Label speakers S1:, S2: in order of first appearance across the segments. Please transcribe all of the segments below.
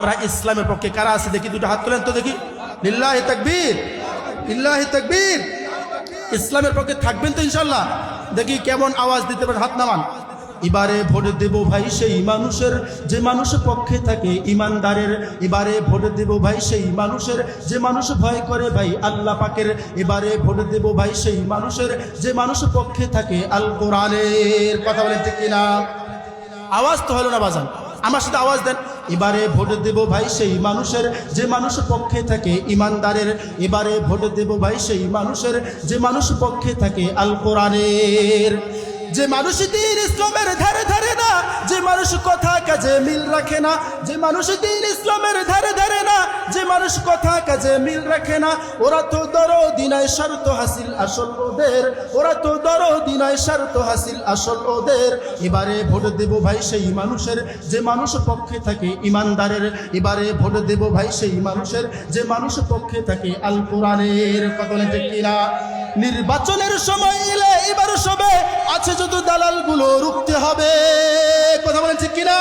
S1: আমরা ইসলামের পক্ষে কারা আছে দেখি, দুটো হাত তোলেন তো দেখি। লিল্লাহি তাকবীর, লিল্লাহি তাকবীর। ইসলামের পক্ষে থাকবেন তো ইনশাআল্লাহ? দেখি কেমন আওয়াজ দিতে পারেন, হাত নামান। এবারে ভোট দেব ভাই সেই মানুষের যে মানুষ পক্ষে থাকে ইমানদারের। এবারে ভোট দেব ভাই সেই মানুষের যে মানুষ ভয় করে ভাই আল্লাহ পাকের। এবারে ভোট দেব ভাই সেই মানুষের যে মানুষ পক্ষে থাকে আল কোরআনের। কথা বলেন ঠিক কিনা? আওয়াজ তো হলো না বাজান, আমার সাথে আওয়াজ দেন। এবারে ভোট দেব ভাই সেই মানুষের যে মানুষ পক্ষে থাকে ইমানদারের। এবারে ভোট দেব ভাই সেই মানুষের যে মানুষ পক্ষে থাকে আল কোরআনের। যে মানুষ দ্বীন ইসলামের ধারে ধারে না, যে মানুষ কথা কাজে মিল রাখে না, যে মানুষ দ্বীন ইসলামের ধারে ধারে না, যে মানুষ কথা কাজে মিল রাখে না, ওরা তো দরদি নয় শর্ত হাসিল আসল ওদের। ওরা তো দরদি নয় শর্ত হাসিল আসল ওদের। এবারে ভোট দেব ভাই সেই মানুষের যে মানুষ পক্ষে থাকে ইমানদারের। এবারে ভোট দেব ভাই সেই মানুষের যে মানুষ পক্ষে থাকে আল কোরআনের। কথা বলেন ঠিক কিনা? নির্বাচনের সময় এলে এবার সবে আছে যত দালালগুলো রুখতে হবে। কথা বলেন ঠিক কিনা?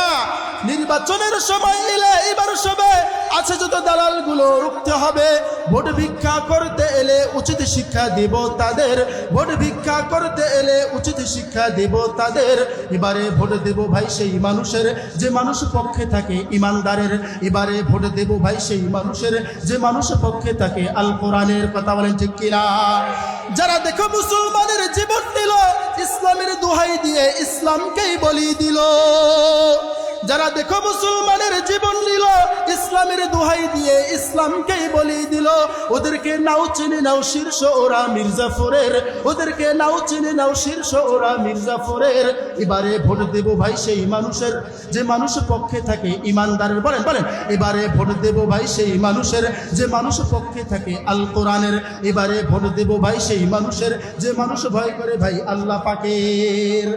S1: নির্বাচনের সময় এলে এবার সবে আছে যত দালালগুলো রুখতে হবে। ভোট ভিক্ষা করতে এলে উচিত শিক্ষা দেব তাদের। ভোট ভিক্ষা করতে এলে উচিত শিক্ষা দেব তাদের। এবারে ভোট দেব ভাই সেই মানুষের যে মানুষ পক্ষে থাকে ইমানদারের। এবারে ভোট দেব ভাই সেই মানুষের যে মানুষ পক্ষে থাকে আল কোরআনের। কথা বলেন ঠিক কিনা? যারা দেখো মুসলমানের জীবন দিল ইসলামের দোহাই দিয়ে ইসলামকেই বলি দিল। যারা দেখো মুসলমানের জীবন নিল ইসলামের দোহাই দিয়ে ইসলামকেই বলি দিল। ওদেরকে নাও চিনে নাও শীর্ষ ওরা মির্জাফরের। ওদেরকে নাও চিনে নাও শীর্ষ ওরা মির্জাফরের। এবারে ভোট দেব ভাই সেই মানুষের যে মানুষ পক্ষে থাকে ইমানদারের। বলেন বলেন। এবারে ভোট দেব ভাই সেই মানুষের যে মানুষ পক্ষে থাকে আল কোরআনের। এবারে ভোট দেব ভাই সেই মানুষের যে মানুষ ভয় করে ভাই আল্লাহ পাকের।